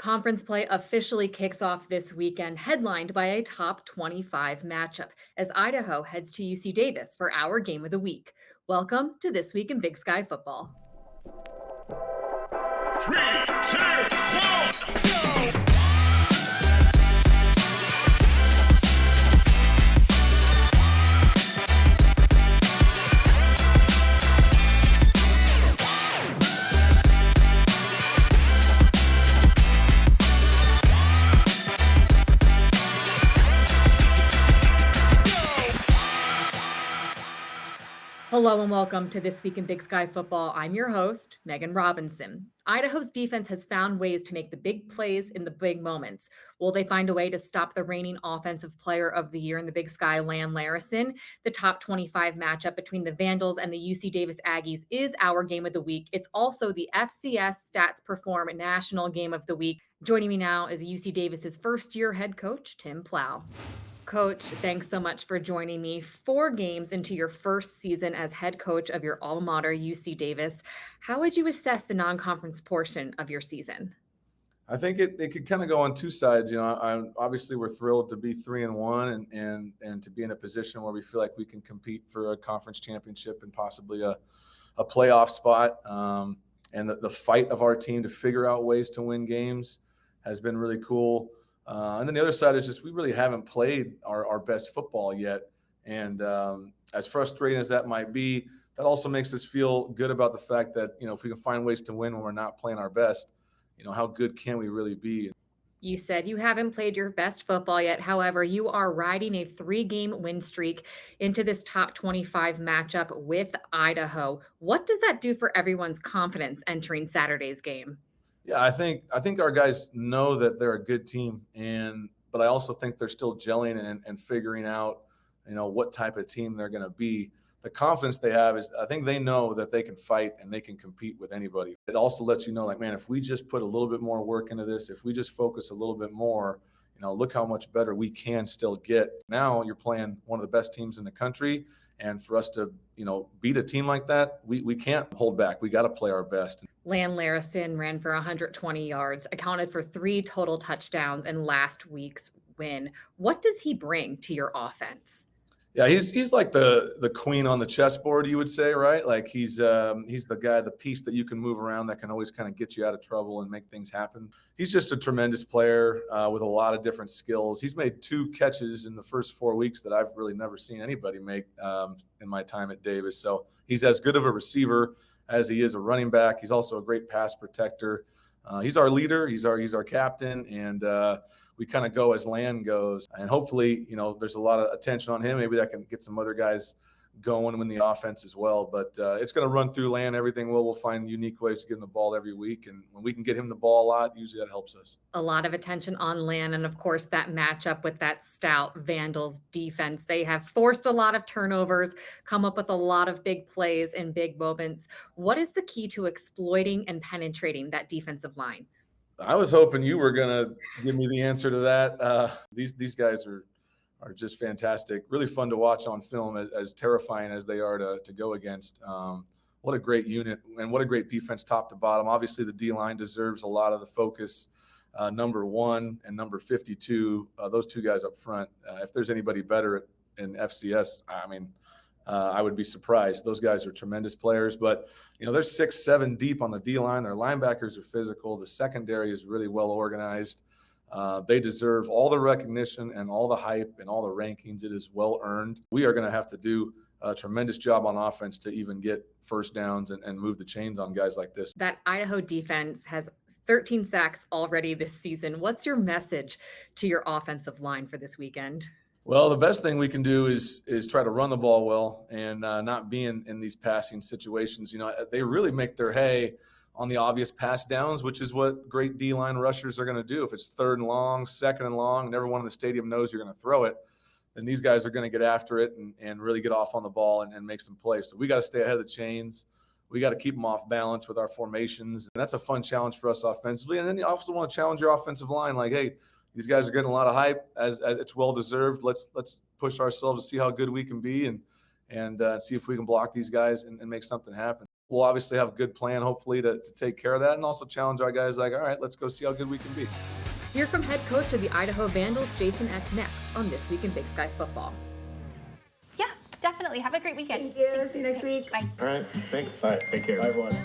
Conference play officially kicks off this weekend, headlined by a top 25 matchup as Idaho heads to UC Davis for our game of the week. Welcome to This Week in Big Sky Football. Three, two, one, go! Hello and welcome to This Week in Big Sky Football. I'm your host, Megan Robinson. Idaho's defense has found ways to make the big plays in the big moments. Will they find a way to stop the reigning Offensive Player of the Year in the Big Sky, Lan Larison? The top 25 matchup between the Vandals and the UC Davis Aggies is our game of the week. It's also the FCS Stats Perform National Game of the Week. Joining me now is UC Davis's first-year head coach, Tim Plough. Coach, thanks so much for joining me. 4 games into your first season as head coach of your alma mater, UC Davis. How would you assess the non-conference portion of your season? I think it could kind of go on two sides. Obviously we're thrilled to be 3-1 and to be in a position where we feel like we can compete for a conference championship and possibly a playoff spot. And the fight of our team to figure out ways to win games has been really cool. And then the other side is just we really haven't played our best football yet. And as frustrating as that might be, that also makes us feel good about the fact that, if we can find ways to win when we're not playing our best, how good can we really be? You said you haven't played your best football yet. However, you are riding a 3-game win streak into this top 25 matchup with Idaho. What does that do for everyone's confidence entering Saturday's game? Yeah, I think our guys know that they're a good team, but I also think they're still gelling and figuring out, what type of team they're going to be. The confidence they have is I think they know that they can fight and they can compete with anybody. It also lets you know, like, man, if we just put a little bit more work into this, if we just focus a little bit more, look how much better we can still get. Now you're playing one of the best teams in the country. And for us to, beat a team like that, we can't hold back. We got to play our best. Lan Larison ran for 120 yards, accounted for 3 total touchdowns in last week's win. What does he bring to your offense? Yeah, he's like the queen on the chessboard, you would say, right? Like he's the guy, the piece that you can move around that can always kind of get you out of trouble and make things happen. He's just a tremendous player with a lot of different skills. He's made 2 catches in the first 4 weeks that I've really never seen anybody make in my time at Davis. So he's as good of a receiver as he is a running back. He's also a great pass protector. He's our leader. He's our captain, and we kind of go as Lan goes. And hopefully, there's a lot of attention on him. Maybe that can get some other guys going in the offense as well. But it's going to run through Lan. Everything we'll find unique ways to get him the ball every week. And when we can get him the ball a lot, usually that helps us. A lot of attention on Lan. And of course, that matchup with that stout Vandals defense. They have forced a lot of turnovers, come up with a lot of big plays and big moments. What is the key to exploiting and penetrating that defensive line? I was hoping you were going to give me the answer to that. These guys are just fantastic, really fun to watch on film, as terrifying as they are to go against. What a great unit and what a great defense top to bottom. Obviously, the D-line deserves a lot of the focus. Number 1 and number 52, those 2 guys up front. If there's anybody better in FCS, I would be surprised. Those guys are tremendous players, but they're 6-7 deep on the D-line. Their linebackers are physical. The secondary is really well organized. They deserve all the recognition and all the hype and all the rankings. It is well earned. We are going to have to do a tremendous job on offense to even get first downs and move the chains on guys like this. That Idaho defense has 13 sacks already this season. What's your message to your offensive line for this weekend? Well, the best thing we can do is try to run the ball well and not be in these passing situations. They really make their hay on the obvious pass downs, which is what great D-line rushers are going to do. If it's 3rd and long, 2nd and long, and everyone in the stadium knows you're going to throw it, then these guys are going to get after it and really get off on the ball and make some plays. So we got to stay ahead of the chains. We got to keep them off balance with our formations. And that's a fun challenge for us offensively. And then you also want to challenge your offensive line, like, hey, these guys are getting a lot of hype as it's well deserved. Let's push ourselves to see how good we can be and see if we can block these guys and make something happen. we'll obviously have a good plan, hopefully, to take care of that, and also challenge our guys like, all right, let's go see how good we can be. Hear from head coach of the Idaho Vandals, Jason Eck, next on This Week in Big Sky Football. Yeah, definitely. Have a great weekend. Thank you. See you next week. Bye. All right, thanks. All right, take care. Bye, everyone.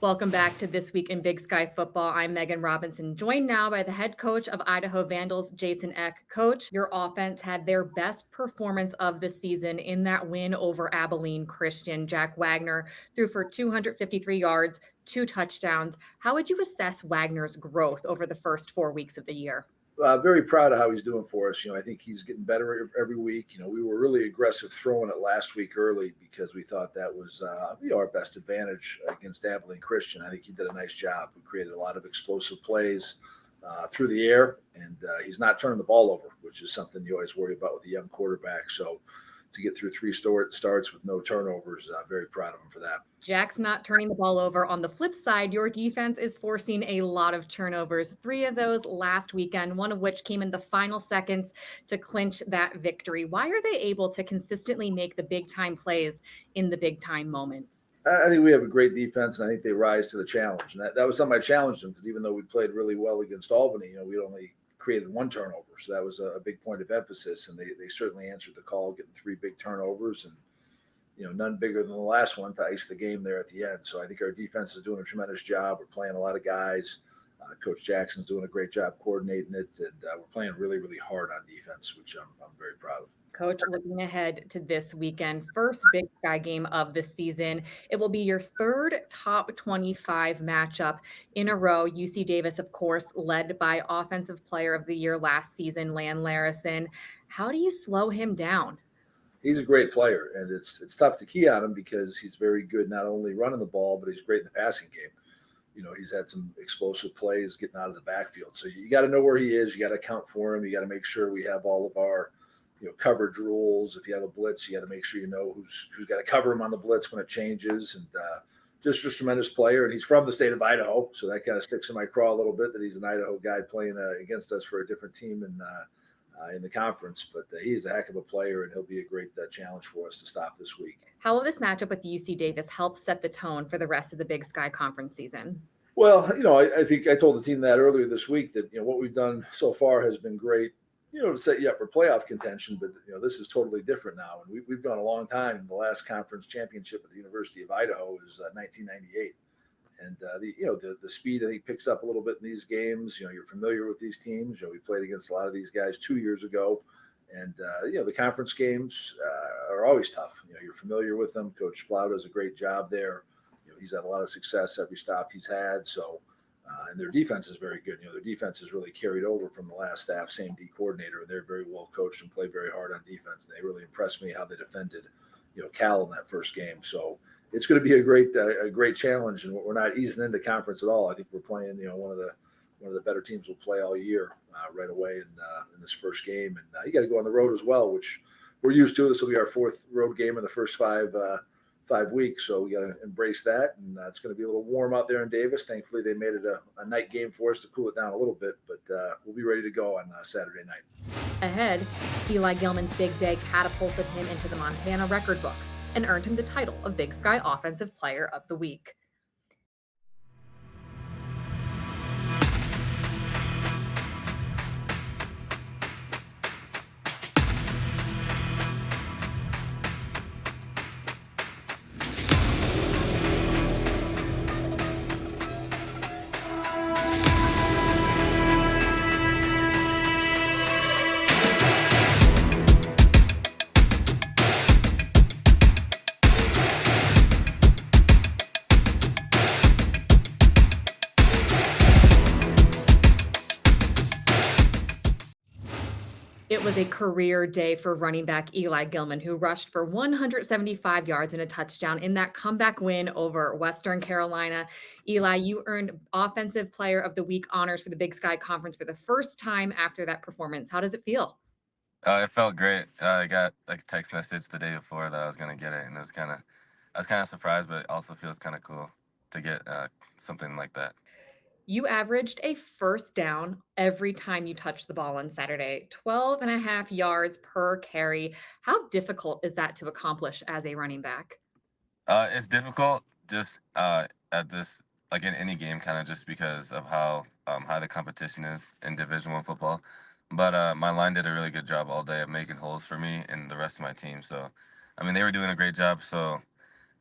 Welcome back to This Week in Big Sky Football. I'm Megan Robinson, joined now by the head coach of Idaho Vandals, Jason Eck. Coach, your offense had their best performance of the season in that win over Abilene Christian. Jack Wagner threw for 253 yards, 2 touchdowns. How would you assess Wagner's growth over the first 4 weeks of the year? Very proud of how he's doing for us. I think he's getting better every week. We were really aggressive throwing it last week early because we thought that was our best advantage against Abilene Christian. I think he did a nice job. We created a lot of explosive plays through the air, and he's not turning the ball over, which is something you always worry about with a young quarterback. So to get through 3 starts with no turnovers, very proud of him for that. Jack's not turning the ball over. On the flip side, your defense is forcing a lot of turnovers. 3 of those last weekend, one of which came in the final seconds to clinch that victory. Why are they able to consistently make the big time plays in the big time moments? I think we have a great defense, and I think they rise to the challenge. And that was something I challenged them, because even though we played really well against Albany, we only created 1 turnover. So that was a big point of emphasis, and they certainly answered the call, getting 3 big turnovers, and none bigger than the last one to ice the game there at the end. So I think our defense is doing a tremendous job. We're playing a lot of guys. Coach Jackson's doing a great job coordinating it, and we're playing really, really hard on defense, which I'm very proud of. Coach, looking ahead to this weekend, first Big Sky game of the season. It will be your 3rd top 25 matchup in a row. UC Davis, of course, led by Offensive Player of the Year last season, Lan Larison. How do you slow him down? He's a great player, and it's tough to key on him because he's very good not only running the ball, but he's great in the passing game. He's had some explosive plays getting out of the backfield. So you got to know where he is. You got to account for him. You got to make sure we have all of our coverage rules. If you have a blitz, you got to make sure you know who's got to cover him on the blitz when it changes. And just a tremendous player. And he's from the state of Idaho, so that kind of sticks in my craw a little bit that he's an Idaho guy playing against us for a different team in the conference. But he's a heck of a player, and he'll be a great challenge for us to stop this week. How will this matchup with UC Davis help set the tone for the rest of the Big Sky Conference season? Well, I think I told the team that earlier this week that what we've done so far has been great, to set you up for playoff contention. But this is totally different now, and we've gone a long time. The last conference championship at the University of Idaho is 1998. And the speed I think picks up a little bit in these games. You're familiar with these teams. We played against a lot of these guys 2 years ago, and the conference games are always tough. You're familiar with them. Coach Plough does a great job there. He's had a lot of success every stop he's had. So, and their defense is very good. Their defense is really carried over from the last staff, same D coordinator. They're very well coached and play very hard on defense. They really impressed me how they defended, Cal in that first game. So it's going to be a great challenge, and we're not easing into conference at all. I think we're playing, one of the better teams we'll play all year right away in this first game. And you got to go on the road as well, which we're used to. This will be our 4th road game in the first 5 weeks, so we got to embrace that. And it's going to be a little warm out there in Davis. Thankfully, they made it a night game for us to cool it down a little bit, but we'll be ready to go on Saturday night. Ahead, Eli Gillman's big day catapulted him into the Montana record books and earned him the title of Big Sky Offensive Player of the Week. was a career day for running back Eli Gillman, who rushed for 175 yards and a touchdown in that comeback win over Western Carolina. Eli, you earned Offensive Player of the Week honors for the Big Sky Conference for the first time after that performance. How does it feel? It felt great. I got like a text message the day before that I was gonna get it, and I was kind of surprised, but it also feels kind of cool to get something like that. You averaged a first down every time you touched the ball on Saturday, 12 and a half yards per carry. How difficult is that to accomplish as a running back? It's difficult just at this like in any game, kind of just because of how high the competition is in Division I football. But my line did a really good job all day of making holes for me and the rest of my team. So, I mean, they were doing a great job. So,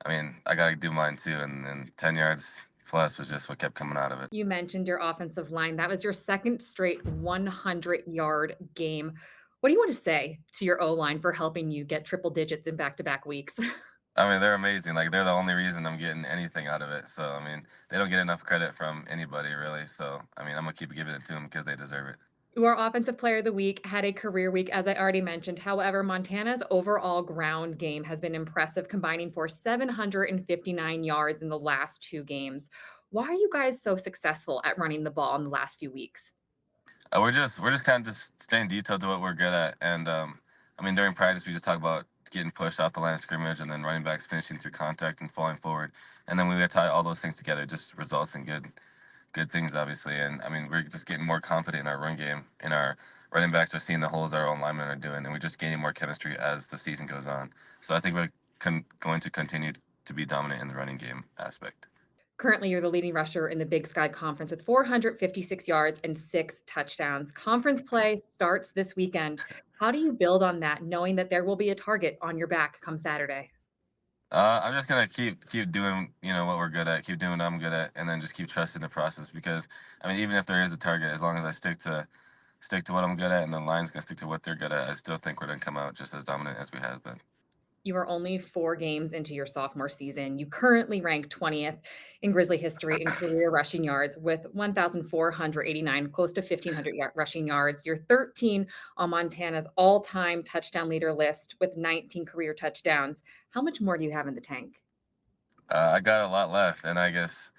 I mean, I got to do mine too. And then 10 yards plus was just what kept coming out of it. You mentioned your offensive line. That was your second straight 100-yard game. What do you want to say to your O line for helping you get triple digits in back to back weeks? I mean, they're amazing. Like, they're the only reason I'm getting anything out of it. So, I mean, they don't get enough credit from anybody, really. So, I mean, I'm going to keep giving it to them because they deserve it. Your Offensive Player of the Week had a career week, as I already mentioned. However, Montana's overall ground game has been impressive, combining for 759 yards in the last two games. Why are you guys so successful at running the ball in the last few weeks? We're just kind of just staying detailed to what we're good at. And, I mean, during practice, we just talk about getting pushed off the line of scrimmage and then running backs finishing through contact and falling forward. And then we tie all those things together, it just results in good things, obviously. And I mean, we're just getting more confident in our run game, and our running backs are seeing the holes our own linemen are doing, and we're just gaining more chemistry as the season goes on. So I think we're going to continue to be dominant in the running game aspect. Currently, you're the leading rusher in the Big Sky Conference with 456 yards and 6 touchdowns. Conference play starts this weekend. How do you build on that, knowing that there will be a target on your back come Saturday? I'm just gonna keep doing what we're good at, keep doing what I'm good at, and then just keep trusting the process. Because I mean, even if there is a target, as long as I stick to what I'm good at, and the line's gonna stick to what they're good at, I still think we're gonna come out just as dominant as we have been. You are only 4 games into your sophomore season. You currently rank 20th in Grizzly history in career rushing yards with 1,489, close to 1,500 rushing yards. You're 13 on Montana's all-time touchdown leader list with 19 career touchdowns. How much more do you have in the tank? I got a lot left, and I guess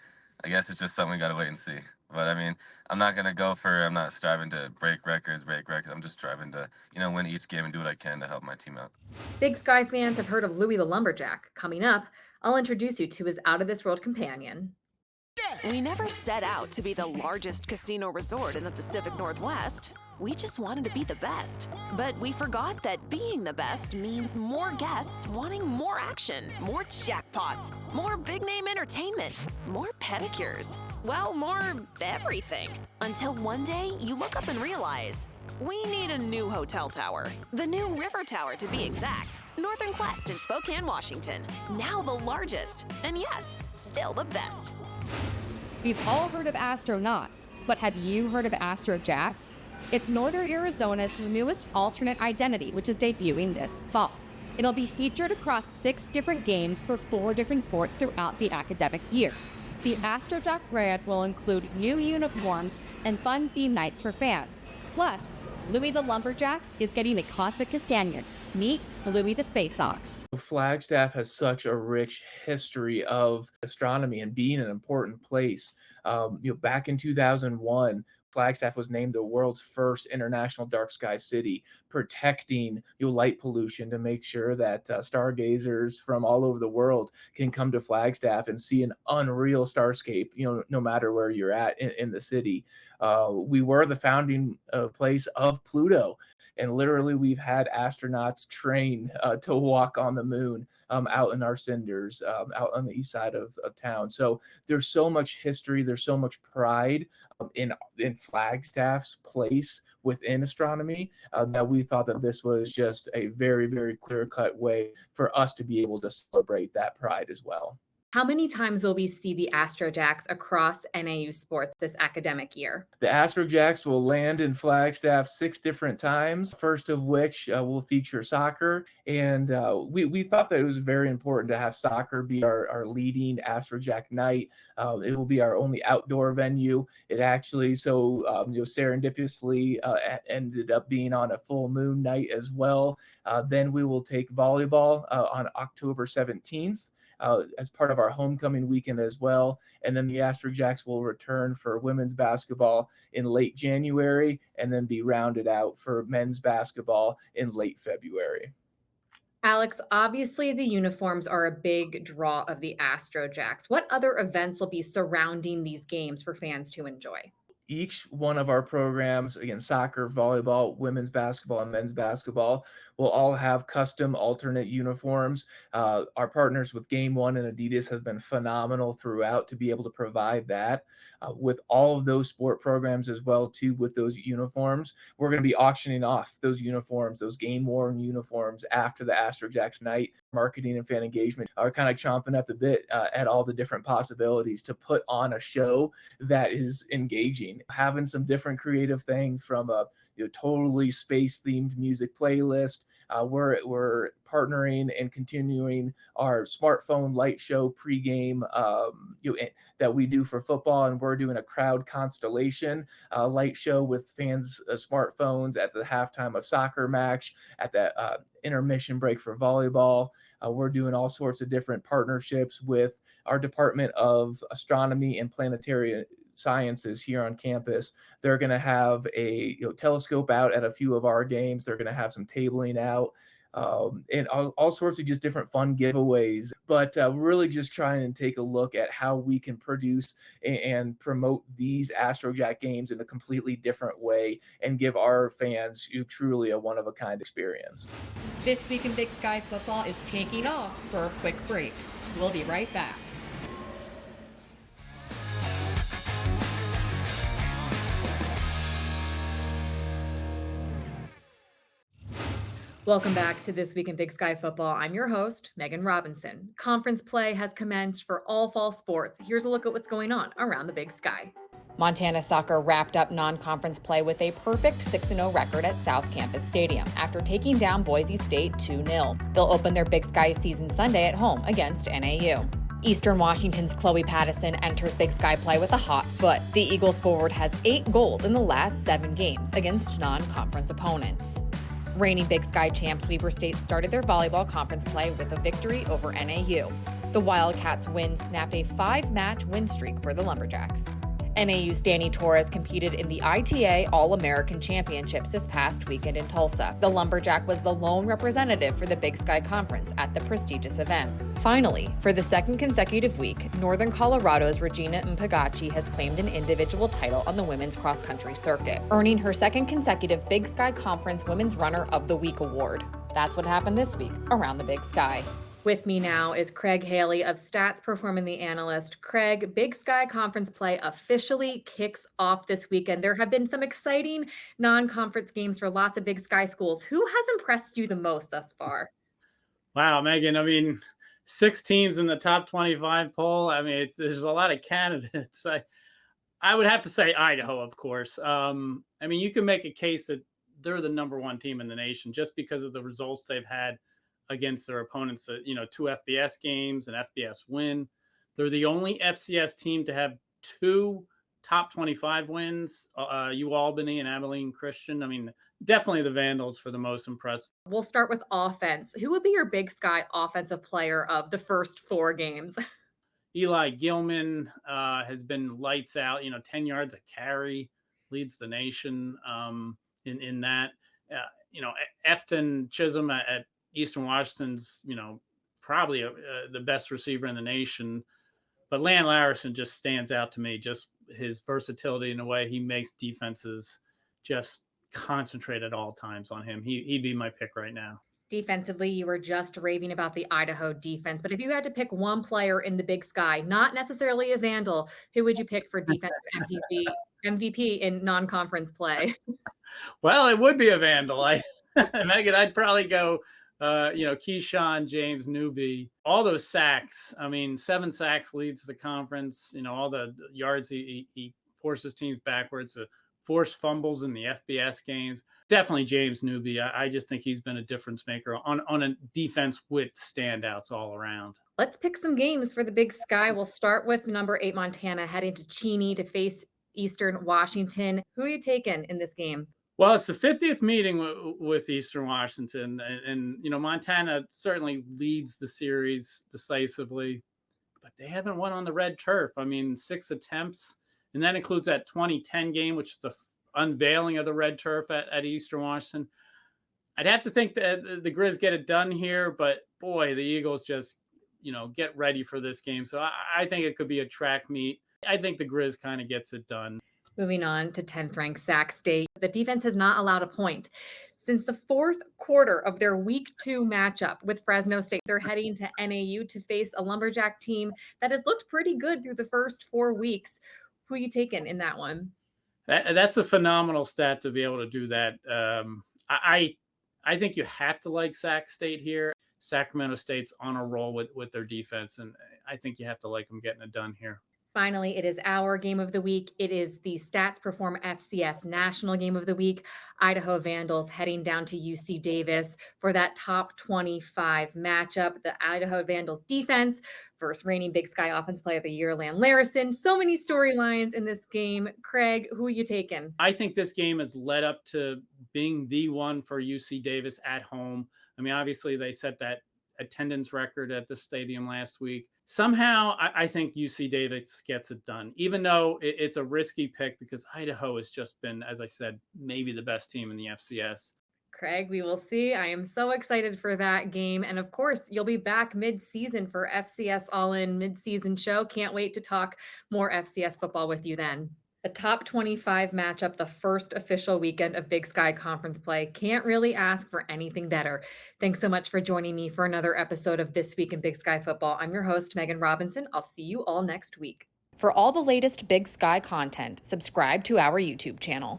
it's just something we gotta wait and see. But I mean, I'm not striving to break records. I'm just striving to win each game and do what I can to help my team out. Big Sky fans have heard of Louis the Lumberjack. Coming up, I'll introduce you to his out-of-this-world companion. We never set out to be the largest casino resort in the Pacific Northwest. We just wanted to be the best. But we forgot that being the best means more guests wanting more action, more jackpots, more big-name entertainment, more pedicures. Well, more everything. Until one day, you look up and realize, we need a new hotel tower. The new River Tower, to be exact. Northern Quest in Spokane, Washington. Now the largest. And yes, still the best. We've all heard of Astronauts, but have you heard of Astrojacks? It's Northern Arizona's newest alternate identity, which is debuting this fall. It'll be featured across 6 different games for 4 different sports throughout the academic year. The Astrojack brand will include new uniforms and fun theme nights for fans. Plus, Louis the Lumberjack is getting a cosmic companion. Meet Louis the Space Ox. Flagstaff has such a rich history of astronomy and being an important place. Back in 2001, Flagstaff was named the world's first international dark sky city, protecting light pollution to make sure that stargazers from all over the world can come to Flagstaff and see an unreal starscape, no matter where you're at in the city. We were the founding place of Pluto. And literally, we've had astronauts train to walk on the moon out in our cinders, out on the east side of town. So there's so much history. There's so much pride in Flagstaff's place within astronomy that we thought that this was just a very, very clear-cut way for us to be able to celebrate that pride as well. How many times will we see the Astrojacks across NAU sports this academic year? The Astrojacks will land in Flagstaff 6 different times, first of which will feature soccer. And we thought that it was very important to have soccer be our leading Astrojack night. It will be our only outdoor venue. It actually, serendipitously ended up being on a full moon night as well. Then we will take volleyball on October 17th. As part of our homecoming weekend as well. And then the Astrojacks will return for women's basketball in late January and then be rounded out for men's basketball in late February. Alex, obviously the uniforms are a big draw of the Astrojacks. What other events will be surrounding these games for fans to enjoy? Each one of our programs, again, soccer, volleyball, women's basketball, and men's basketball, will all have custom alternate uniforms. Our partners with Game One and Adidas have been phenomenal throughout to be able to provide that. With all of those sport programs as well, too, with those uniforms, we're going to be auctioning off those uniforms, those game-worn uniforms after the Astrojacks night. Marketing and fan engagement are kind of chomping at the bit at all the different possibilities to put on a show that is engaging, having some different creative things from a totally space-themed music playlist. We're partnering and continuing our smartphone light show pregame that we do for football, and we're doing a crowd constellation light show with fans' smartphones at the halftime of soccer match, at the intermission break for volleyball. We're doing all sorts of different partnerships with our Department of Astronomy and Planetary Sciences here on campus. They're going to have a telescope out at a few of our games. They're going to have some tabling out. And all sorts of just different fun giveaways, but really just trying to take a look at how we can produce and promote these Astrojack games in a completely different way and give our fans truly a one-of-a-kind experience. This Week in Big Sky Football is taking off for a quick break. We'll be right back. Welcome back to This Week in Big Sky Football. I'm your host, Megan Robinson. Conference play has commenced for all fall sports. Here's a look at what's going on around the Big Sky. Montana soccer wrapped up non-conference play with a perfect 6-0 record at South Campus Stadium after taking down Boise State 2-0. They'll open their Big Sky season Sunday at home against NAU. Eastern Washington's Chloe Pattison enters Big Sky play with a hot foot. The Eagles forward has 8 goals in the last 7 games against non-conference opponents. Reigning Big Sky champs Weber State started their volleyball conference play with a victory over NAU. The Wildcats' win snapped a 5-match win streak for the Lumberjacks. NAU's Danny Torres competed in the ITA All-American Championships this past weekend in Tulsa. The Lumberjack was the lone representative for the Big Sky Conference at the prestigious event. Finally, for the second consecutive week, Northern Colorado's Regina Mpagachi has claimed an individual title on the women's cross-country circuit, earning her second consecutive Big Sky Conference Women's Runner of the Week award. That's what happened this week around the Big Sky. With me now is Craig Haley of Stats Performing the Analyst. Craig, Big Sky Conference play officially kicks off this weekend. There have been some exciting non-conference games for lots of Big Sky schools. Who has impressed you the most thus far? Wow, Megan. I mean, 6 teams in the top 25 poll. I mean, there's a lot of candidates. I would have to say Idaho, of course. I mean, you can make a case that they're the number 1 team in the nation just because of the results they've had against their opponents, 2 FBS games, an FBS win. They're the only FCS team to have 2 top 25 wins, Albany and Abilene Christian. I mean, definitely the Vandals for the most impressive. We'll start with offense. Who would be your Big Sky offensive player of the first 4 games? Eli Gillman has been lights out, 10 yards a carry, leads the nation in that. Efton Chisholm at Eastern Washington's, probably the best receiver in the nation. But Lan Larison just stands out to me, just his versatility in the way he makes defenses just concentrate at all times on him. He'd be my pick right now. Defensively, you were just raving about the Idaho defense, but if you had to pick one player in the Big Sky, not necessarily a Vandal, who would you pick for defensive MVP in non-conference play? Well, it would be a Vandal. Megan, I'd probably go Keyshawn, James, Newby, all those sacks. I mean, 7 sacks leads the conference. All the yards he forces teams backwards, forced fumbles in the FBS games. Definitely James Newby. I just think he's been a difference maker on a defense with standouts all around. Let's pick some games for the Big Sky. We'll start with number 8 Montana heading to Cheney to face Eastern Washington. Who are you taking in this game? Well, it's the 50th meeting with Eastern Washington, and Montana certainly leads the series decisively, but they haven't won on the red turf. I mean, 6 attempts, and that includes that 2010 game, which is the unveiling of the red turf at Eastern Washington. I'd have to think that the Grizz get it done here, but boy, the Eagles just get ready for this game. So I think it could be a track meet. I think the Grizz kind of gets it done. Moving on to 10th ranked Sac State. The defense has not allowed a point. Since the fourth quarter of their week 2 matchup with Fresno State, they're heading to NAU to face a Lumberjack team that has looked pretty good through the first 4 weeks. Who are you taking in that one? That's a phenomenal stat to be able to do that. I think you have to like Sac State here. Sacramento State's on a roll with their defense, and I think you have to like them getting it done here. Finally, it is our game of the week. It is the Stats Perform FCS National Game of the Week. Idaho Vandals heading down to UC Davis for that top 25 matchup. The Idaho Vandals defense versus reigning Big Sky Offense Player of the Year, Lan Larison. So many storylines in this game. Craig, who are you taking? I think this game has led up to being the one for UC Davis at home. I mean, obviously they set that attendance record at the stadium last week. Somehow, I think UC Davis gets it done, even though it's a risky pick because Idaho has just been, as I said, maybe the best team in the FCS. Craig, we will see. I am so excited for that game. And of course, you'll be back mid-season for FCS All-In mid-season show. Can't wait to talk more FCS football with you then. The top 25 matchup, the first official weekend of Big Sky Conference play. Can't really ask for anything better. Thanks so much for joining me for another episode of This Week in Big Sky Football. I'm your host, Megan Robinson. I'll see you all next week. For all the latest Big Sky content, subscribe to our YouTube channel.